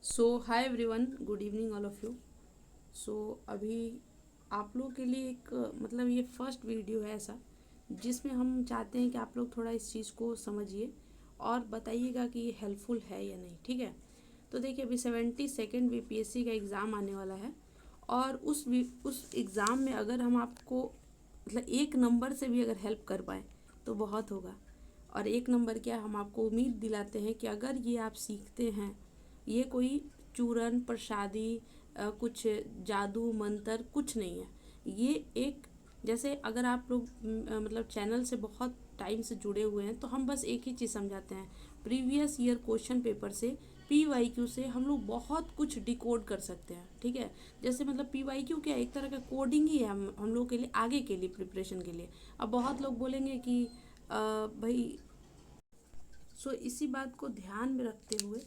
So hi everyone, good evening all of you. So अभी आप लोग के लिए एक मतलब ये फर्स्ट वीडियो है ऐसा जिसमें हम चाहते हैं कि आप लोग थोड़ा इस चीज़ को समझिए और बताइएगा कि ये हेल्पफुल है या नहीं। ठीक है, तो देखिए अभी 72nd बीपीएससी का एग्ज़ाम आने वाला है और उस एग्ज़ाम में अगर हम आपको मतलब एक नंबर से भी अगर हेल्प कर पाए तो बहुत होगा। और एक नंबर क्या, हम आपको उम्मीद दिलाते हैं कि अगर ये आप सीखते हैं, ये कोई चूरन प्रसादी कुछ जादू मंत्र कुछ नहीं है। ये एक जैसे अगर आप लोग मतलब चैनल से बहुत टाइम से जुड़े हुए हैं तो हम बस एक ही चीज़ समझाते हैं। प्रीवियस ईयर क्वेश्चन पेपर से पीवाईक्यू से हम लोग बहुत कुछ डिकोड कर सकते हैं। ठीक है, जैसे मतलब पीवाईक्यू क्या एक तरह का कोडिंग ही है हम लोग के लिए, आगे के लिए प्रिपरेशन के लिए। अब बहुत लोग बोलेंगे कि भाई इसी बात को ध्यान में रखते हुए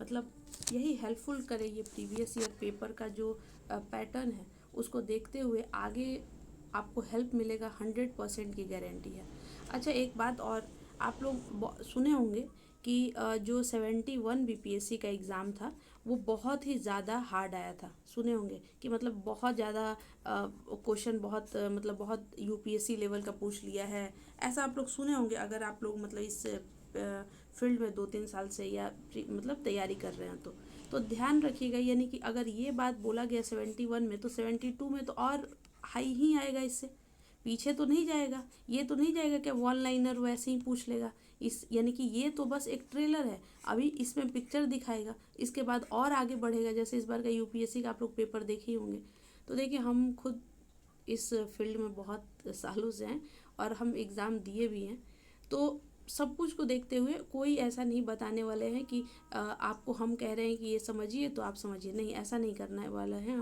मतलब यही हेल्पफुल करे ये प्रीवियस ईयर पेपर का जो पैटर्न है उसको देखते हुए आगे आपको हेल्प मिलेगा, 100% की गारंटी है। अच्छा एक बात और, आप लोग सुने होंगे कि जो 71 बीपीएससी का एग्ज़ाम था वो बहुत ही ज़्यादा हार्ड आया था। सुने होंगे कि मतलब बहुत ज़्यादा क्वेश्चन बहुत मतलब बहुत यूपीएससी लेवल का पूछ लिया है, ऐसा आप लोग सुने होंगे अगर आप लोग मतलब इस फील्ड में 2-3 साल से या मतलब तैयारी कर रहे हैं तो ध्यान रखिएगा। यानी कि अगर ये बात बोला गया 71 में तो 72 में तो और हाई ही आएगा, इससे पीछे तो नहीं जाएगा। ये तो नहीं जाएगा कि वन लाइनर वैसे ही पूछ लेगा। इस यानी कि ये तो बस एक ट्रेलर है, अभी इसमें पिक्चर दिखाएगा, इसके बाद और आगे बढ़ेगा। जैसे इस बार का यूपीएससी का आप लोग पेपर देखे ही होंगे। तो देखिए हम खुद इस फील्ड में बहुत सालों से हैं और हम एग्ज़ाम दिए भी हैं, तो सब कुछ को देखते हुए कोई ऐसा नहीं बताने वाले हैं कि आपको हम कह रहे हैं कि ये समझिए तो आप समझिए, नहीं ऐसा नहीं करने वाला है।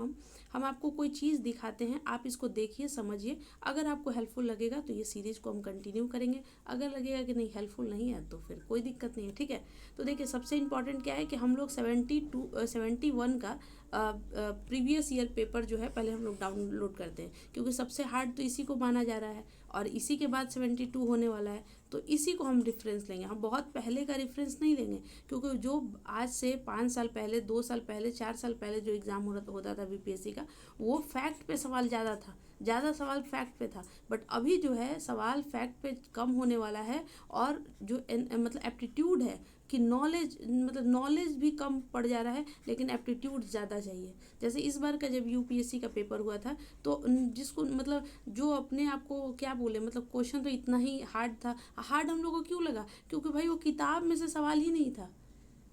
हम आपको कोई चीज़ दिखाते हैं, आप इसको देखिए समझिए। अगर आपको हेल्पफुल लगेगा तो ये सीरीज़ को हम कंटिन्यू करेंगे, अगर लगेगा कि नहीं हेल्पफुल नहीं है तो फिर कोई दिक्कत नहीं है। ठीक है, तो देखिए सबसे इम्पॉर्टेंट क्या है कि हम लोग 71 का प्रीवियस ईयर पेपर जो है पहले हम लोग डाउनलोड करते हैं, क्योंकि सबसे हार्ड तो इसी को माना जा रहा है और इसी के बाद 72 होने वाला है। तो इसी को हम रेफरेंस लेंगे, हम बहुत पहले का रेफरेंस नहीं लेंगे, क्योंकि जो आज से 5 साल पहले, 2 साल पहले, 4 साल पहले जो एग्ज़ाम होता था बीपीएससी का, वो फैक्ट पे सवाल ज़्यादा था, ज़्यादा सवाल फैक्ट पे था। बट अभी जो है सवाल फैक्ट पे कम होने वाला है और जो मतलब एप्टीट्यूड है कि नॉलेज, मतलब नॉलेज भी कम पड़ जा रहा है लेकिन एप्टीट्यूड ज़्यादा चाहिए। जैसे इस बार का जब यूपीएससी का पेपर हुआ था तो जिसको मतलब जो अपने आप को क्या बोले, मतलब क्वेश्चन तो इतना ही हार्ड था। हार्ड हम लोग को क्यों लगा, क्योंकि भाई वो किताब में से सवाल ही नहीं था,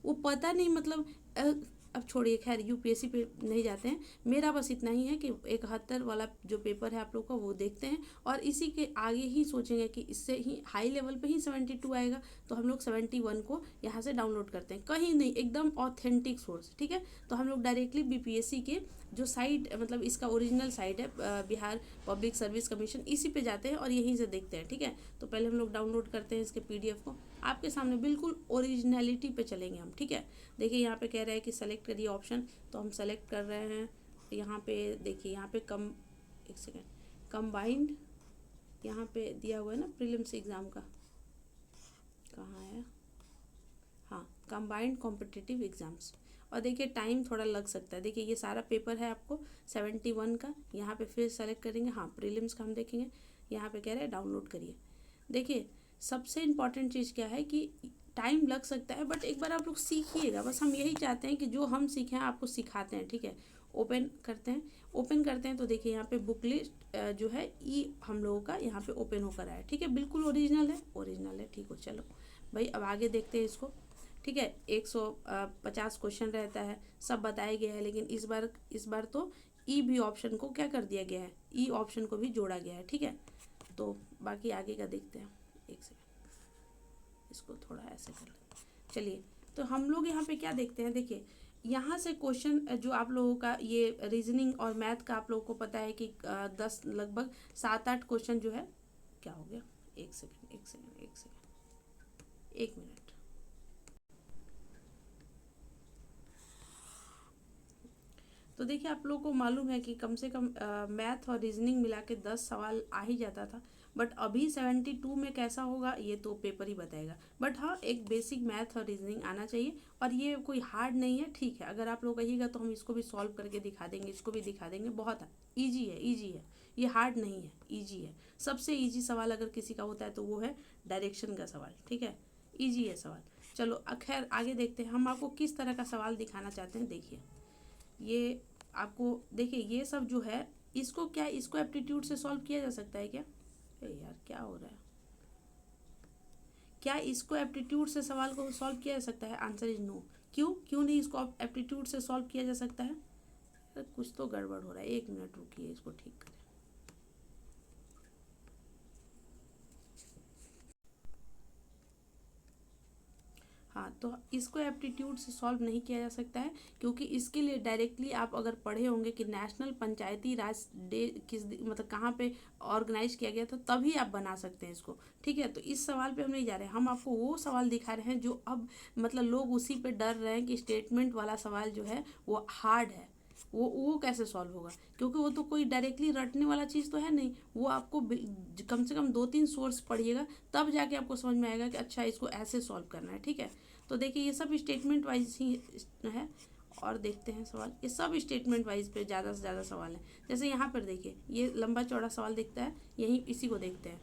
वो पता नहीं मतलब अब छोड़िए, खैर यूपीएससी पे नहीं जाते हैं। मेरा बस इतना ही है कि 71 वाला जो पेपर है आप लोग का वो देखते हैं और इसी के आगे ही सोचेंगे कि इससे ही हाई लेवल पे ही 72 आएगा, तो हम लोग 71 को यहाँ से डाउनलोड करते हैं, कहीं नहीं, एकदम ऑथेंटिक सोर्स। ठीक है, तो हम लोग डायरेक्टली बीपीएससी के जो साइट मतलब इसका ओरिजिनल साइट है बिहार पब्लिक सर्विस कमीशन, इसी पे जाते हैं और यहीं से देखते हैं। ठीक है, तो पहले हम लोग डाउनलोड करते हैं इसके पीडीएफ को, आपके सामने बिल्कुल ओरिजिनलिटी पे चलेंगे हम। ठीक है, देखिए यहाँ पे कह रहे हैं कि सेलेक्ट करिए ऑप्शन, तो हम सेलेक्ट कर रहे हैं। यहाँ पे देखिए, यहाँ पे एक सेकेंड, कंबाइंड यहाँ पे दिया हुआ है ना प्रीलिम्स एग्ज़ाम का, कहाँ है, हाँ कंबाइंड कॉम्पिटिटिव एग्ज़ाम्स। और देखिए टाइम थोड़ा लग सकता है, देखिए ये सारा पेपर है आपको 71 का। यहाँ पे फिर सेलेक्ट करेंगे, हाँ प्रीलिम्स का हम देखेंगे, यहाँ पे कह रहे हैं डाउनलोड करिए। देखिए सबसे इम्पॉर्टेंट चीज़ क्या है कि टाइम लग सकता है बट एक बार आप लोग सीखिएगा, बस हम यही चाहते हैं कि जो हम सीखे हैं आपको सिखाते हैं। ठीक है, ओपन करते हैं, ओपन करते हैं तो देखिए यहाँ पे बुक लिस्ट जो है ई हम लोगों का यहाँ पे ओपन होकर आया। ठीक है, बिल्कुल ओरिजिनल है, ओरिजिनल है। ठीक हो, चलो भाई अब आगे देखते हैं इसको। ठीक है, 150 क्वेश्चन रहता है, सब बताया गया है, लेकिन इस बार तो ई भी ऑप्शन को क्या कर दिया गया है, ई ऑप्शन को भी जोड़ा गया है। ठीक है, तो बाकी आगे का देखते हैं। एक सेकेंड, इसको थोड़ा ऐसे कर लें। चलिए, तो हम लोग यहाँ पे क्या देखते हैं, देखिए यहाँ से क्वेश्चन जो आप लोगों का ये रीजनिंग और मैथ का आप लोगों को पता है कि 10 लगभग 7-8 क्वेश्चन जो है, क्या हो गया, एक सेकेंड एक सेकेंड एक सेकेंड, एक मिनट। तो देखिए आप लोगों को मालूम है कि कम से कम मैथ और रीजनिंग मिला के 10 सवाल आ ही जाता था। बट अभी 72 में कैसा होगा ये तो पेपर ही बताएगा। बट हाँ, एक बेसिक मैथ और रीजनिंग आना चाहिए, और ये कोई हार्ड नहीं है, ठीक है। अगर आप लोग कहिएगा तो हम इसको भी सॉल्व करके दिखा देंगे, इसको भी दिखा देंगे, बहुत ईजी है, ईजी है, ये हार्ड नहीं है, ईजी है। सबसे ईजी सवाल अगर किसी का होता है तो वो है डायरेक्शन का सवाल, ठीक है, ईजी है सवाल। चलो खैर आगे देखते हैं, हम आपको किस तरह का सवाल दिखाना चाहते हैं। देखिए ये आपको, देखिए ये सब जो है इसको क्या, इसको एप्टीट्यूड से सॉल्व किया जा सकता है क्या? अरे यार क्या हो रहा है, क्या इसको एप्टीट्यूड से सवाल को सॉल्व किया जा सकता है? Answer is no. क्यों क्यों नहीं इसको एप्टीट्यूड से सॉल्व किया जा सकता है? कुछ तो गड़बड़ हो रहा है, 1 मिनट रुकिए, इसको ठीक करें। हाँ, तो इसको एप्टीट्यूड से सॉल्व नहीं किया जा सकता है, क्योंकि इसके लिए डायरेक्टली आप अगर पढ़े होंगे कि नेशनल पंचायती राज डे मतलब कहाँ पे ऑर्गेनाइज किया गया था, तभी आप बना सकते हैं इसको, ठीक है। तो इस सवाल पे हम नहीं जा रहे हैं, हम आपको वो सवाल दिखा रहे हैं जो अब मतलब लोग उसी पे डर रहे हैं कि स्टेटमेंट वाला सवाल जो है वो हार्ड है, वो कैसे सॉल्व होगा, क्योंकि वो तो कोई डायरेक्टली रटने वाला चीज़ तो है नहीं। वो आपको कम से कम 2-3 सोर्स पढ़िएगा, तब जाके आपको समझ में आएगा कि अच्छा इसको ऐसे सॉल्व करना है, ठीक है। तो देखिए ये सब स्टेटमेंट वाइज ही है, और देखते हैं सवाल, ये सब स्टेटमेंट वाइज पे ज़्यादा से ज़्यादा सवाल है। जैसे यहाँ पर देखिए ये लंबा चौड़ा सवाल दिखता है, यहीं इसी को देखते हैं।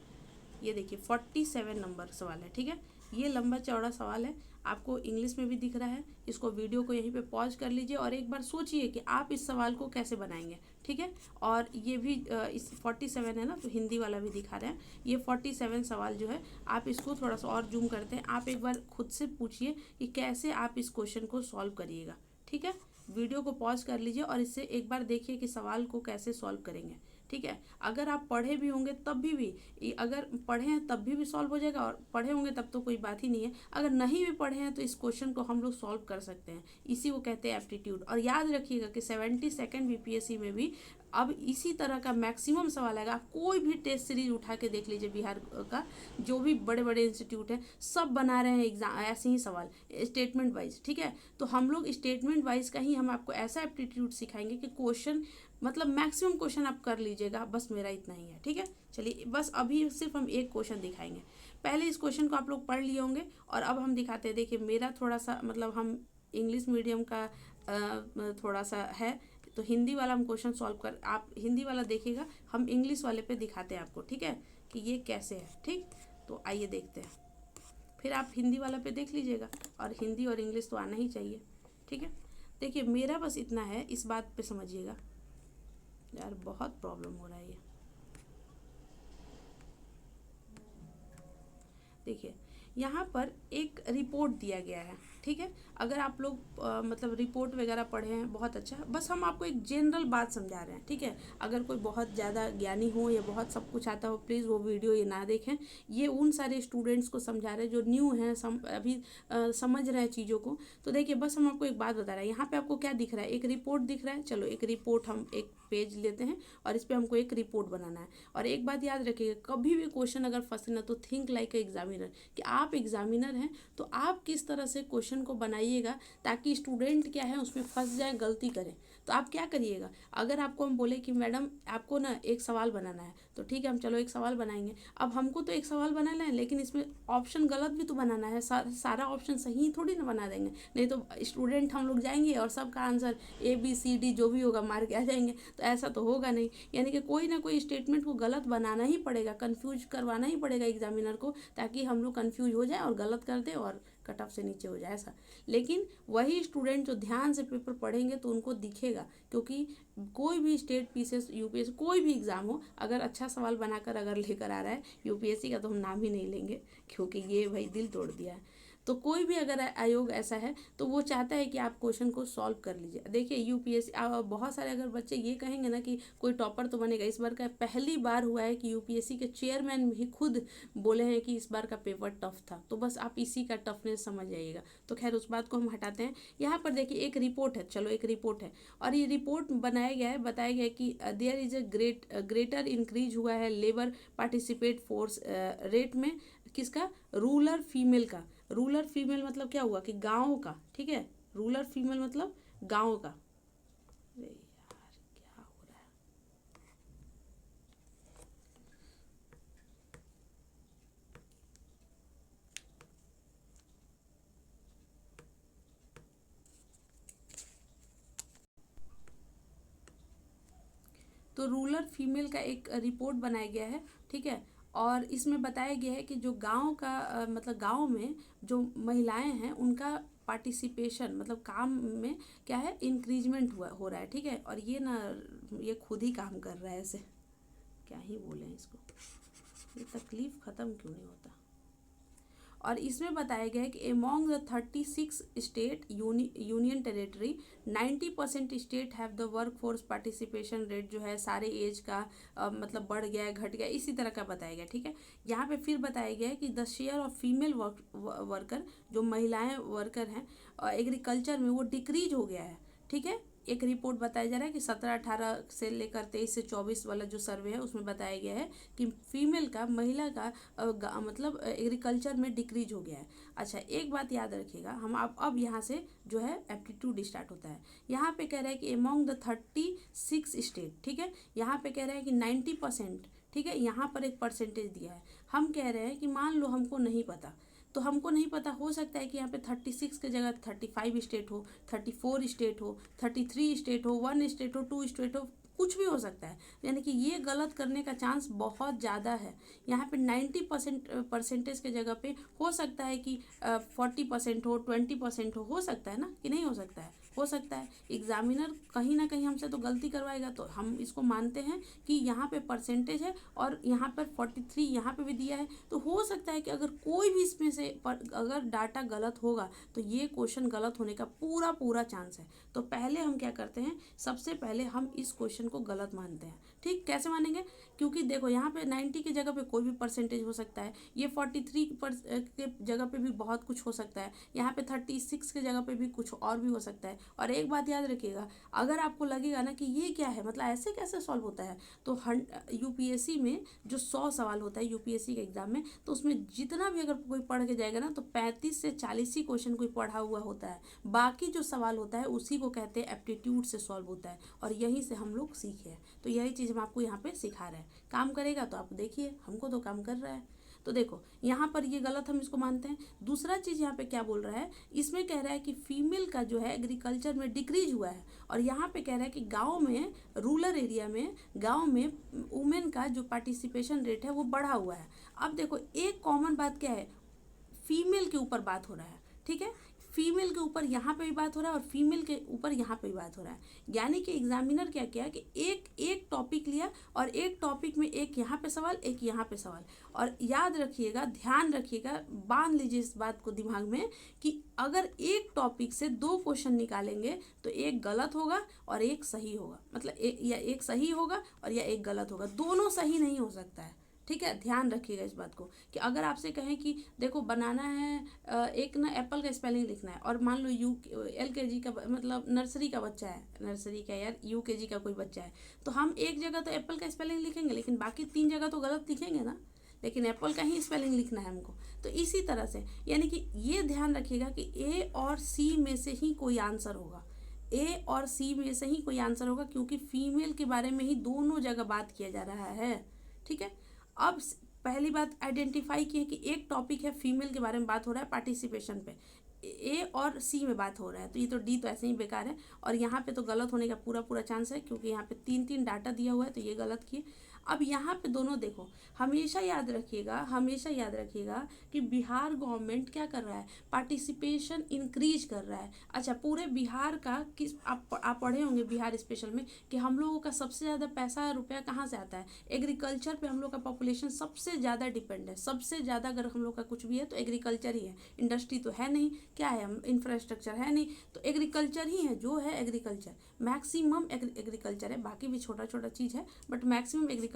ये देखिए 47 नंबर सवाल है, ठीक है। ये लंबा चौड़ा सवाल है, आपको इंग्लिश में भी दिख रहा है। इसको वीडियो को यहीं पे पॉज कर लीजिए और एक बार सोचिए कि आप इस सवाल को कैसे बनाएंगे, ठीक है। और ये भी इस 47 है ना, तो हिंदी वाला भी दिखा रहे हैं। ये 47 सवाल जो है, आप इसको थोड़ा सा और जूम करते हैं, आप एक बार खुद से पूछिए कि कैसे आप इस क्वेश्चन को सॉल्व करिएगा, ठीक है। वीडियो को पॉज कर लीजिए और इससे एक बार देखिए कि सवाल को कैसे सॉल्व करेंगे, ठीक है। अगर आप पढ़े भी होंगे तब भी अगर पढ़े हैं तब भी सॉल्व हो जाएगा, और पढ़े होंगे तब तो कोई बात ही नहीं है। अगर नहीं भी पढ़े हैं तो इस क्वेश्चन को हम लोग सॉल्व कर सकते हैं, इसी को कहते हैं एप्टीट्यूड। और याद रखिएगा कि 72nd बीपीएससी में भी अब इसी तरह का मैक्सिमम सवाल आएगा। आप कोई भी टेस्ट सीरीज उठा के देख लीजिए, बिहार का जो भी बड़े बड़े इंस्टीट्यूट हैं सब बना रहे हैं एग्जाम ऐसे ही सवाल स्टेटमेंट वाइज, ठीक है। तो हम लोग स्टेटमेंट वाइज का ही हम आपको ऐसा एप्टीट्यूड सिखाएंगे कि क्वेश्चन मतलब मैक्सिमम क्वेश्चन आप कर लीजिएगा, बस मेरा इतना ही है, ठीक है। चलिए बस अभी सिर्फ हम एक क्वेश्चन दिखाएंगे। पहले इस क्वेश्चन को आप लोग पढ़ लिए होंगे और अब हम दिखाते हैं। देखिए मेरा थोड़ा सा मतलब हम इंग्लिश मीडियम का थोड़ा सा है, तो हिंदी वाला हम क्वेश्चन सॉल्व कर, आप हिंदी वाला देखिएगा, हम इंग्लिश वाले पे दिखाते हैं आपको, ठीक है, कि ये कैसे है, ठीक। तो आइए देखते हैं, फिर आप हिंदी वाला पे देख लीजिएगा, और हिंदी और इंग्लिश तो आना ही चाहिए, ठीक है। देखिए मेरा बस इतना है, इस बात पे समझिएगा। यार बहुत प्रॉब्लम हो रहा है ये, देखिए यहाँ पर एक रिपोर्ट दिया गया है, ठीक है। अगर आप लोग मतलब रिपोर्ट वगैरह पढ़े हैं बहुत अच्छा, बस हम आपको एक जनरल बात समझा रहे हैं, ठीक है। अगर कोई बहुत ज़्यादा ज्ञानी हो या बहुत सब कुछ आता हो, प्लीज़ वो वीडियो ये ना देखें। ये उन सारे स्टूडेंट्स को समझा रहे हैं जो न्यू हैं, अभी समझ रहे हैं चीज़ों को। तो देखिए बस हम आपको एक बात बता रहे हैं, यहाँ पे आपको क्या दिख रहा है, एक रिपोर्ट दिख रहा है। चलो एक रिपोर्ट, हम एक पेज लेते हैं और इस पर हमको एक रिपोर्ट बनाना है। और एक बात याद रखिएगा, कभी भी क्वेश्चन अगर फंसे ना तो थिंक लाइक ए एग्जामिनर, कि आप एग्जामिनर हैं तो आप किस तरह से क्वेश्चन को बनाइएगा ताकि स्टूडेंट क्या है उसमें फंस जाए, गलती करें। तो आप क्या करिएगा, अगर आपको हम बोले कि मैडम आपको ना एक सवाल बनाना है, तो ठीक है हम चलो एक सवाल बनाएंगे। अब हमको तो एक सवाल बनाना है, लेकिन इसमें ऑप्शन गलत भी तो बनाना है, सारा ऑप्शन सही थोड़ी ना बना देंगे, नहीं तो स्टूडेंट हम लोग जाएंगे और सबका आंसर ABCD जो भी होगा मार के आ जाएंगे, तो ऐसा तो होगा नहीं। यानी कि कोई ना कोई स्टेटमेंट को गलत बनाना ही पड़ेगा, कन्फ्यूज करवाना ही पड़ेगा एग्जामिनर को, ताकि हम लोग कन्फ्यूज हो जाए और गलत कर दे और कट ऑफ से नीचे हो जाए ऐसा। लेकिन वही स्टूडेंट जो ध्यान से पेपर पढ़ेंगे तो उनको दिखेगा, क्योंकि कोई भी स्टेट पीसीएस यूपीएससी कोई भी एग्ज़ाम हो, अगर अच्छा सवाल बनाकर अगर लेकर आ रहा है, यूपीएससी का तो हम नाम ही नहीं लेंगे क्योंकि ये भाई दिल तोड़ दिया है। तो कोई भी अगर आयोग ऐसा है तो वो चाहता है कि आप क्वेश्चन को सॉल्व कर लीजिए। देखिए यूपीएससी बहुत सारे अगर बच्चे ये कहेंगे ना कि कोई टॉपर तो बनेगा, इस बार का पहली बार हुआ है कि यूपीएससी के चेयरमैन भी खुद बोले हैं कि इस बार का पेपर टफ था। तो बस आप इसी का टफनेस समझ जाइएगा। तो खैर उस बात को हम हटाते हैं। यहाँ पर देखिए एक रिपोर्ट है, चलो एक रिपोर्ट है, और ये रिपोर्ट बनाया गया है, बताया गया है कि there is a greater increase हुआ है लेबर पार्टिसिपेट फोर्स रेट में, किसका, रूरल फीमेल का। रूरल फीमेल मतलब क्या हुआ कि गाँव का, ठीक है, रूरल फीमेल मतलब गाँव का। अरे यार क्या हो रहा है, तो रूरल फीमेल का एक रिपोर्ट बनाया गया है, ठीक है। और इसमें बताया गया है कि जो गांव का मतलब गांव में जो महिलाएं हैं उनका पार्टिसिपेशन मतलब काम में क्या है, इंक्रीजमेंट हो रहा है, ठीक है। और ये ना ये खुद ही काम कर रहा है, ऐसे क्या ही बोले इसको, ये तकलीफ ख़त्म क्यों नहीं होता। और इसमें बताया गया है कि among the 36 state union territory 90% state have the work force participation rate जो है सारे एज का मतलब बढ़ गया है, घट गया, इसी तरह का बताया गया, ठीक है। यहाँ पे फिर बताया गया है कि the share of female worker जो महिलाएं वर्कर हैं एग्रीकल्चर में वो डिक्रीज हो गया है, ठीक है। एक रिपोर्ट बताया जा रहा है कि 17-18 से लेकर 23 से 24 वाला जो सर्वे है उसमें बताया गया है कि फीमेल का महिला का मतलब एग्रीकल्चर में डिक्रीज हो गया है। अच्छा, एक बात याद रखिएगा, हम अब यहाँ से जो है एप्टीट्यूड स्टार्ट होता है। यहाँ पे कह रहा है कि एमॉन्ग द 36 स्टेट, ठीक है। यहाँ पे कह रहा है कि 90%, ठीक है। यहाँ पर एक परसेंटेज दिया है। हम कह रहे हैं कि मान लो हमको नहीं पता, तो हमको नहीं पता, हो सकता है कि यहाँ पे 36 की जगह 35 स्टेट हो, 34 स्टेट हो, 33 स्टेट हो, 1 स्टेट हो, 2 स्टेट हो, कुछ भी हो सकता है। यानी कि ये गलत करने का चांस बहुत ज़्यादा है। यहाँ पे 90% परसेंटेज के जगह पे हो सकता है कि 40% हो, 20% हो सकता है ना, कि नहीं हो सकता है, हो सकता है। एग्जामिनर कहीं ना कहीं हमसे तो गलती करवाएगा, तो हम इसको मानते हैं कि यहाँ पे परसेंटेज है और यहाँ पर 43 यहाँ पे भी दिया है, तो हो सकता है कि अगर कोई भी इसमें से अगर डाटा गलत होगा तो ये क्वेश्चन गलत होने का पूरा पूरा चांस है। तो पहले हम क्या करते हैं, सबसे पहले हम इस क्वेश्चन को गलत मानते हैं, ठीक। कैसे मानेंगे, क्योंकि देखो यहाँ पे 90 की जगह पे कोई भी परसेंटेज हो सकता है, ये 43 के जगह पे भी बहुत कुछ हो सकता है, यहाँ पे 36 के जगह पे भी कुछ और भी हो सकता है। और एक बात याद रखिएगा, अगर आपको लगेगा ना कि ये क्या है, मतलब ऐसे कैसे सॉल्व होता है, तो यूपीएससी में जो 100 सवाल होता है यूपीएससी के एग्जाम में, तो उसमें जितना भी अगर कोई पढ़ के जाएगा ना तो 35 से 40 ही क्वेश्चन कोई पढ़ा हुआ होता है, बाकी जो सवाल होता है उसी को कहते हैं एप्टीट्यूड से सॉल्व होता है। और यहीं से हम लोग सीखे हैं, तो यही चीज़ हम आपको यहाँ पे सिखा रहे हैं। काम करेगा तो आप देखिए, हमको तो काम कर रहा है। तो देखो यहाँ पर ये गलत हम इसको मानते हैं। दूसरा चीज़ यहाँ पे क्या बोल रहा है, इसमें कह रहा है कि फीमेल का जो है एग्रीकल्चर में डिक्रीज हुआ है, और यहाँ पे कह रहा है कि गांव में, रूरल एरिया में, गांव में वुमेन का जो पार्टिसिपेशन रेट है वो बढ़ा हुआ है। अब देखो एक कॉमन बात क्या है, फीमेल के ऊपर बात हो रहा है, ठीक है। फीमेल के ऊपर यहाँ पे भी बात हो रहा है और फीमेल के ऊपर यहाँ पे भी बात हो रहा है। यानी कि एग्जामिनर क्या किया कि एक टॉपिक लिया और एक टॉपिक में एक यहाँ पे सवाल, एक यहाँ पे सवाल। और याद रखिएगा, ध्यान रखिएगा, बांध लीजिए इस बात को दिमाग में कि अगर एक टॉपिक से 2 क्वेश्चन निकालेंगे तो एक गलत होगा और एक सही होगा, मतलब एक सही होगा और या एक गलत होगा, दोनों सही नहीं हो सकता है, ठीक है। ध्यान रखिएगा इस बात को कि अगर आपसे कहें कि देखो बनाना है एक ना एप्पल का स्पेलिंग लिखना है, और मान लो LKG का मतलब नर्सरी का बच्चा है, नर्सरी का यार UKG का कोई बच्चा है, तो हम एक जगह तो एप्पल का स्पेलिंग लिखेंगे लेकिन बाकी 3 जगह तो गलत लिखेंगे ना, लेकिन एप्पल का ही स्पेलिंग लिखना है हमको। तो इसी तरह से यानी कि ये ध्यान रखिएगा कि A और C में से ही कोई आंसर होगा, A और C में से ही कोई आंसर होगा, क्योंकि फीमेल के बारे में ही दोनों जगह बात किया जा रहा है, ठीक है। अब पहली बात आइडेंटिफाई की है कि एक टॉपिक है फीमेल के बारे में बात हो रहा है पार्टिसिपेशन पे, A और C में बात हो रहा है, तो ये तो D तो ऐसे ही बेकार है। और यहाँ पे तो गलत होने का पूरा पूरा चांस है, क्योंकि यहाँ पे 3 डाटा दिया हुआ है, तो ये गलत किए। अब यहाँ पे दोनों देखो, हमेशा याद रखिएगा कि बिहार गवर्नमेंट क्या कर रहा है, पार्टिसिपेशन इंक्रीज कर रहा है। अच्छा, पूरे बिहार का किस आप पढ़े होंगे बिहार स्पेशल में कि हम लोगों का सबसे ज़्यादा पैसा रुपया कहाँ से आता है, एग्रीकल्चर पे हम लोग का पॉपुलेशन सबसे ज़्यादा डिपेंड है, सबसे ज़्यादा अगर हम लोग का कुछ भी है तो एग्रीकल्चर ही है। इंडस्ट्री तो है नहीं, क्या है, इंफ्रास्ट्रक्चर है नहीं, तो एग्रीकल्चर ही है जो है, एग्रीकल्चर मैक्सिमम एग्रीकल्चर है, बाकी भी छोटा छोटा चीज़ है बट मैक्सिमम एग्रीकल्चर।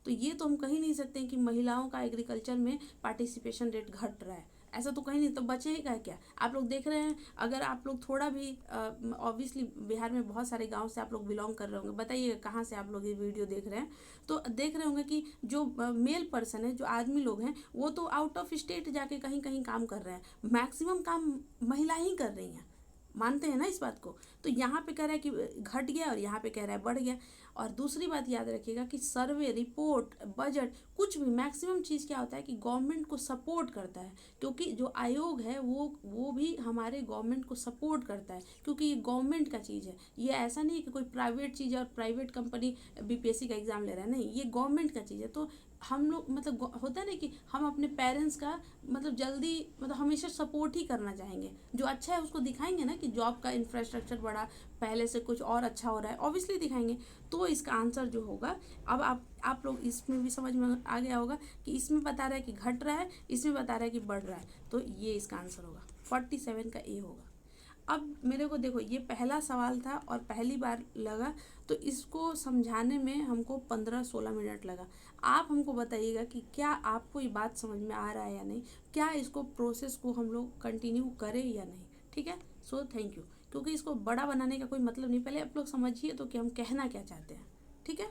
तो ये तो हम कहीं नहीं सकते हैं कि महिलाओं का एग्रीकल्चर में पार्टिसिपेशन रेट घट रहा है, ऐसा तो कहीं नहीं। तो बचेगा क्या, आप लोग देख रहे हैं, अगर आप लोग थोड़ा भी ऑब्वियसली बिहार में बहुत सारे गांव से आप लोग बिलोंग कर रहे होंगे, बताइएगा कहाँ से आप लोग ये वीडियो देख रहे हैं, तो देख रहे होंगे कि जो मेल पर्सन है, जो आदमी लोग हैं, वो तो आउट ऑफ स्टेट जाके कहीं कहीं काम कर रहे हैं, मैक्सिमम काम महिला ही कर रही हैं, मानते हैं ना इस बात को। तो यहाँ पे कह रहा है कि घट गया और यहाँ पे कह रहा है बढ़ गया। और दूसरी बात याद रखिएगा कि सर्वे, रिपोर्ट, बजट, कुछ भी मैक्सिमम चीज़ क्या होता है कि गवर्नमेंट को सपोर्ट करता है, क्योंकि जो आयोग है वो भी हमारे गवर्नमेंट को सपोर्ट करता है, क्योंकि ये गवर्नमेंट का चीज़ है। ये ऐसा नहीं है कि कोई प्राइवेट चीज़ है और प्राइवेट कंपनी बीपीएससी का एग्ज़ाम ले रहा है, नहीं, ये गवर्नमेंट का चीज़ है। तो हम लोग मतलब होता है ना कि हम अपने पेरेंट्स का मतलब जल्दी मतलब हमेशा सपोर्ट ही करना चाहेंगे। जो अच्छा है उसको दिखाएंगे ना कि जॉब का इंफ्रास्ट्रक्चर बढ़ा, पहले से कुछ और अच्छा हो रहा है, ऑब्वियसली दिखाएंगे। तो इसका आंसर जो होगा, अब आप लोग इसमें भी समझ में आ गया होगा कि इसमें बता रहा है कि घट रहा है, इसमें बता रहा है कि बढ़ रहा है, तो ये इसका आंसर होगा 47 का ए होगा। अब मेरे को देखो, ये पहला सवाल था और पहली बार लगा, तो इसको समझाने में हमको 15-16 मिनट लगा। आप हमको बताइएगा कि क्या आपको ये बात समझ में आ रहा है या नहीं, क्या इसको प्रोसेस को हम लोग कंटिन्यू करें या नहीं। ठीक है, सो थैंक यू। क्योंकि इसको बड़ा बनाने का कोई मतलब नहीं, पहले आप लोग समझिए तो कि हम कहना क्या चाहते हैं। ठीक है।